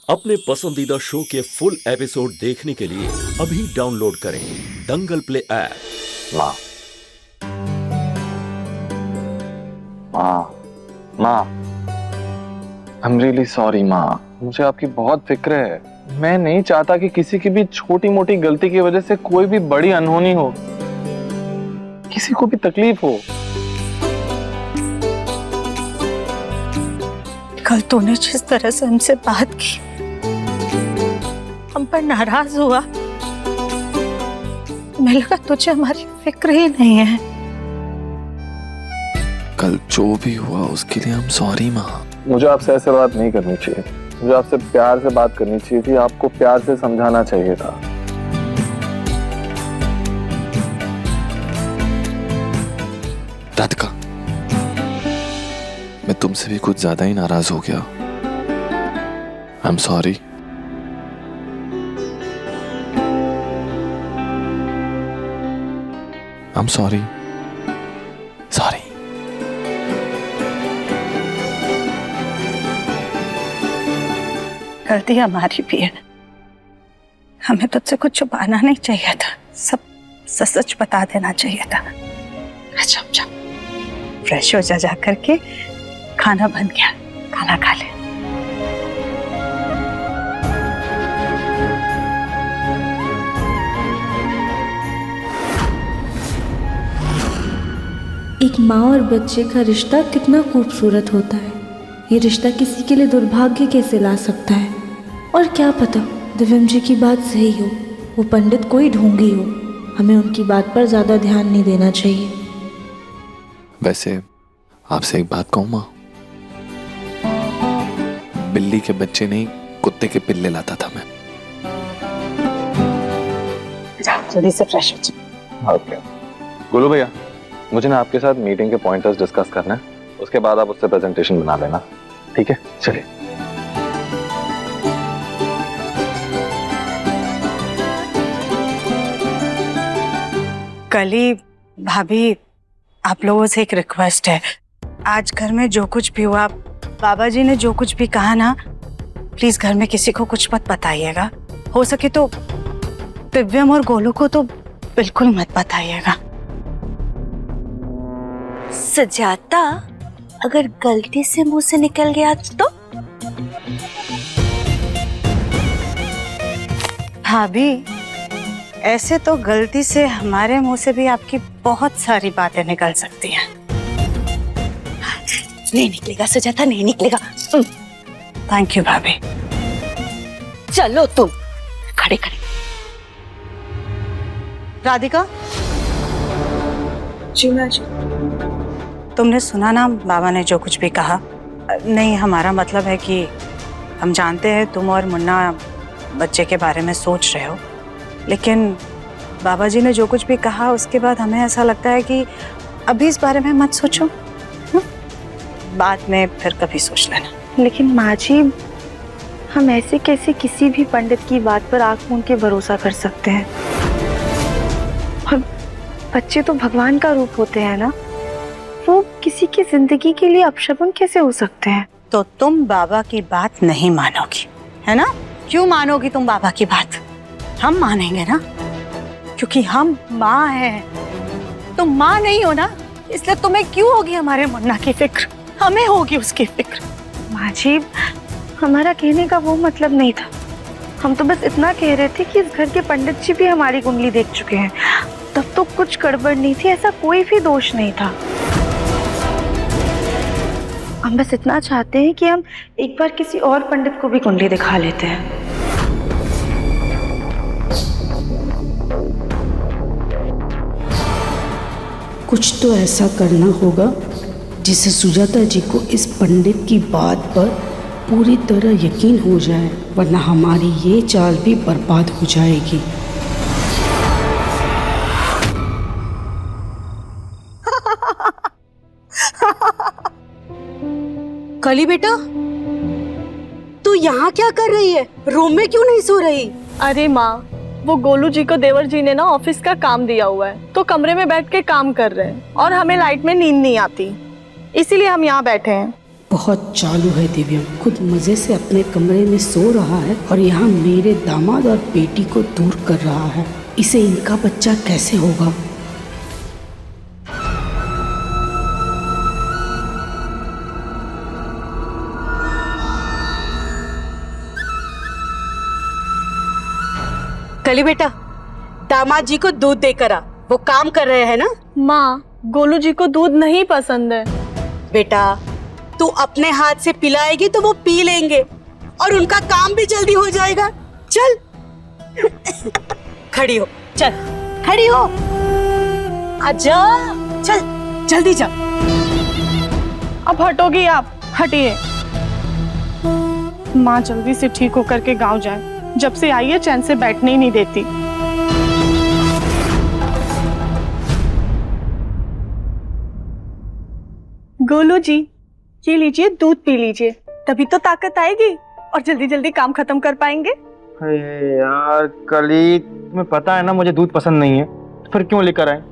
अपने पसंदीदा शो के फुल एपिसोड देखने के लिए अभी डाउनलोड करें दंगल प्ले ऐप। माँ माँ माँ आई एम रियली सॉरी माँ, मुझे आपकी बहुत फिक्र है। मैं नहीं चाहता कि किसी की भी छोटी मोटी गलती की वजह से कोई भी बड़ी अनहोनी हो, किसी को भी तकलीफ हो। कल तूने जिस तरह से हमसे बात की, हम पर नाराज हुआ, मुझे लगा तुझे हमारी फिक्र ही नहीं है। कल जो भी हुआ उसके लिए हम सॉरी माँ। मुझे आपसे ऐसे बात नहीं करनी चाहिए, मुझे आपसे प्यार से बात करनी चाहिए थी, आपको प्यार से समझाना चाहिए था। राधिका, मैं तुमसे भी कुछ ज्यादा ही नाराज हो गया। I am sorry. I am sorry. Sorry. गलती हमारी भी है, हमें तुझसे कुछ छुपाना नहीं चाहिए था, सब सच सच बता देना चाहिए था। अच्छा जा, फ्रेश हो जा करके, खाना बन गया, खाना खा ले। एक माँ और बच्चे का रिश्ता कितना खूबसूरत होता है। ये रिश्ता किसी के लिए दुर्भाग्य कैसे ला सकता है। और क्या पता दिव्यम जी की बात सही हो, वो पंडित कोई ढोंगी हो। हमें उनकी बात पर ज़्यादा ध्यान नहीं देना चाहिए। वैसे आपसे एक बात कहूँ माँ, बिल्ली के बच्चे नहीं कुत्ते के पिल्ले लाता था मैं। जल्दी से फ्रेश हो जाओ। ओके गोलू भैया, मुझे ना आपके साथ मीटिंग के पॉइंटर्स डिस्कस करना है, उसके बाद आप उससे प्रेजेंटेशन बना लेना, ठीक है? चलिए। कली भाभी, आप लोगों से एक रिक्वेस्ट है, आज घर में जो कुछ भी हुआ, बाबा जी ने जो कुछ भी कहा ना, प्लीज घर में किसी को कुछ मत बताइएगा। हो सके तो दिव्यम और गोलू को तो बिल्कुल मत बताइएगा। सुजाता, अगर गलती से मुंह से निकल गया तो? भाभी, ऐसे तो गलती से हमारे मुंह से भी आपकी बहुत सारी बातें निकल सकती हैं। नहीं निकलेगा सुजाता, नहीं निकलेगा। थैंक यू भाभी। चलो तुम खड़े खड़े। राधिका जी माँ जी। तुमने सुना ना बाबा ने जो कुछ भी कहा? नहीं, हमारा मतलब है कि हम जानते हैं तुम और मुन्ना बच्चे के बारे में सोच रहे हो, लेकिन बाबा जी ने जो कुछ भी कहा उसके बाद हमें ऐसा लगता है कि अभी इस बारे में मत सोचो, बाद में फिर कभी सोच लेना। लेकिन माँ जी, हम ऐसे कैसे किसी भी पंडित की बात पर आंख मूंद के भरोसा कर सकते हैं? और बच्चे तो भगवान का रूप होते हैं ना, वो किसी की जिंदगी के लिए अपशगुन कैसे हो सकते हैं? तो तुम बाबा की बात नहीं मानोगी, है ना? क्यों मानोगी तुम बाबा की बात? हम मानेंगे ना, क्योंकि हम माँ हैं। तुम माँ नहीं हो ना, इसलिए तुम्हें क्यों होगी हमारे मुन्ना की फिक्र, हमें होगी उसकी फिक्र। माँ जी, हमारा कहने का वो मतलब नहीं था। हम तो बस इतना कह रहे थे कि इस घर के पंडित जी भी हमारी कुंडली देख चुके हैं, तब तो कुछ गड़बड़ नहीं थी, ऐसा कोई भी दोष नहीं था। हम बस इतना चाहते हैं कि हम एक बार किसी और पंडित को भी कुंडली दिखा लेते हैं। कुछ तो ऐसा करना होगा जिससे सुजाता जी को इस पंडित की बात पर पूरी तरह यकीन हो जाए, वरना हमारी ये चाल भी बर्बाद हो जाएगी। कली बेटा, तू यहाँ क्या कर रही है? रूम में क्यों नहीं सो रही? अरे माँ, वो गोलू जी को देवर जी ने ना ऑफिस का काम दिया हुआ है, तो कमरे में बैठ के काम कर रहे हैं और हमें लाइट में नींद नहीं आती, इसीलिए हम यहाँ बैठे हैं। बहुत चालू है दिव्यम, खुद मजे से अपने कमरे में सो रहा है और यहाँ मेरे दामाद और बेटी को दूर कर रहा है। इसे इनका बच्चा कैसे होगा? कली बेटा, दामाद जी को दूध देकर आ, वो काम कर रहे हैं ना। माँ, गोलू जी को दूध नहीं पसंद है। बेटा, तू अपने हाथ से पिलाएगी तो वो पी लेंगे और उनका काम भी जल्दी हो जाएगा। चल खड़ी हो, चल खड़ी हो, आजा, चल जल्दी जा। अब हटोगी आप? हटिए। माँ जल्दी से ठीक होकर के गांव जाए, जब से आई है चैन से बैठने ही नहीं देती। गोलू जी, ये लीजिए, दूध पी लीजिए, तभी तो ताकत आएगी और जल्दी जल्दी काम खत्म कर पाएंगे। अरे यार कली, तुम्हें पता है ना मुझे दूध पसंद नहीं है, तो फिर क्यों लेकर आए?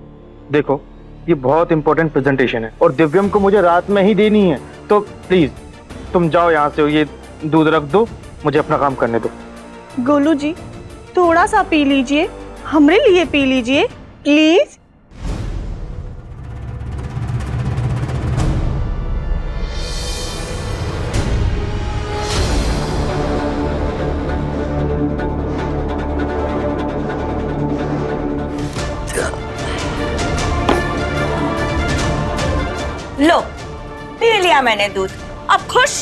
देखो ये बहुत इंपॉर्टेंट प्रेजेंटेशन है और दिव्यम को मुझे रात में ही देनी है, तो प्लीज तुम जाओ यहाँ से, ये दूध रख दो, मुझे अपना काम करने दो। गोलू जी, थोड़ा सा पी लीजिए, हमरे लिए पी लीजिए प्लीज। लो, पी लिया मैंने दूध, अब खुश?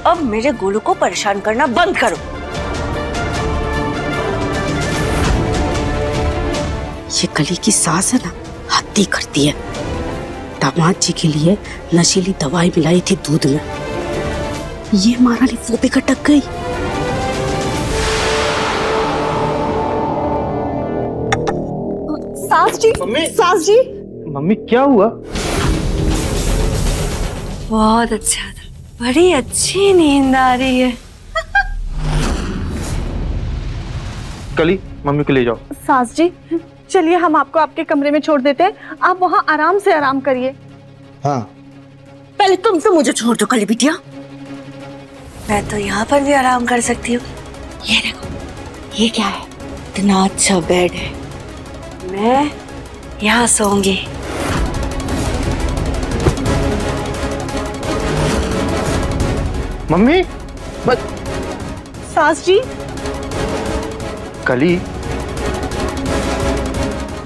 अब मेरे गोलू को परेशान करना बंद करो। ये कली की सास है ना, हत्ती करती है। दामाद जी के लिए नशीली दवाई मिलाई थी दूध में, ये महारानी वो भी कटक गई। सास जी, मम्मी, सास जी। मम्मी क्या हुआ? बहुत अच्छा था, बड़ी अच्छी नींद आ रही है। कली, मम्मी को ले जाओ। सास जी, चलिए हम आपको आपके कमरे में छोड़ देते हैं, आप वहाँ आराम से आराम करिए। हाँ। पहले तुम तो मुझे छोड़ दो कली बिटिया, मैं तो यहाँ पर भी आराम कर सकती हूँ। ये देखो, ये क्या है? इतना अच्छा बेड है, मैं यहाँ सोऊंगी। मम्मी बस। सास जी, कली,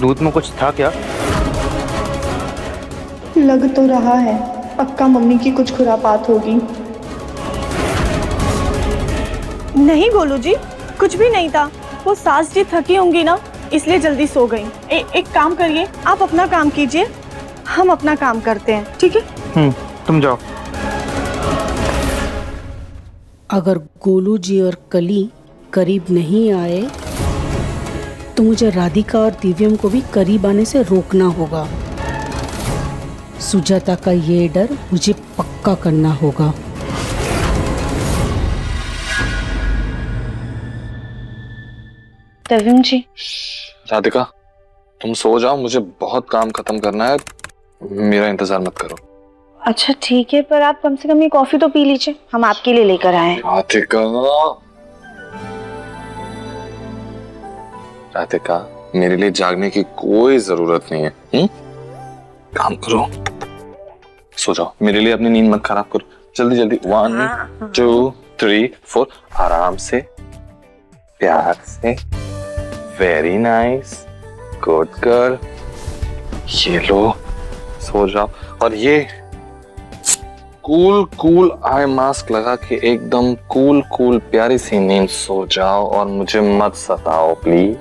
दूध में कुछ था क्या? लग तो रहा है, पक्का मम्मी की कुछ खुरापात होगी। नहीं गोलू जी, कुछ भी नहीं था, वो सास जी थकी होंगी ना, इसलिए जल्दी सो गई। एक काम करिए, आप अपना काम कीजिए, हम अपना काम करते हैं, ठीक है? तुम जाओ। अगर गोलू जी और कली करीब नहीं आए तो मुझे राधिका और दिव्यम को भी करीब आने से रोकना होगा। सुजाता का ये डर मुझे पक्का करना होगा। दिव्यम जी। राधिका, तुम सो जाओ, मुझे बहुत काम खत्म करना है, मेरा इंतजार मत करो। अच्छा ठीक है, पर आप कम से कम ये कॉफी तो पी लीजिए, हम आपके लिए लेकर आए हैं। राधिका, राधिका, मेरे लिए जागने की कोई जरूरत नहीं है। काम करो, सो जाओ, मेरे लिए अपनी नींद मत खराब करो। जल्दी जल्दी, 1 2 3 4, आराम से, प्यार से। Very nice, good girl. ये लो, सो जाओ। और ये कूल आई मास्क लगा के एकदम कूल प्यारी सी नींद सो जाओ और मुझे मत सताओ प्लीज।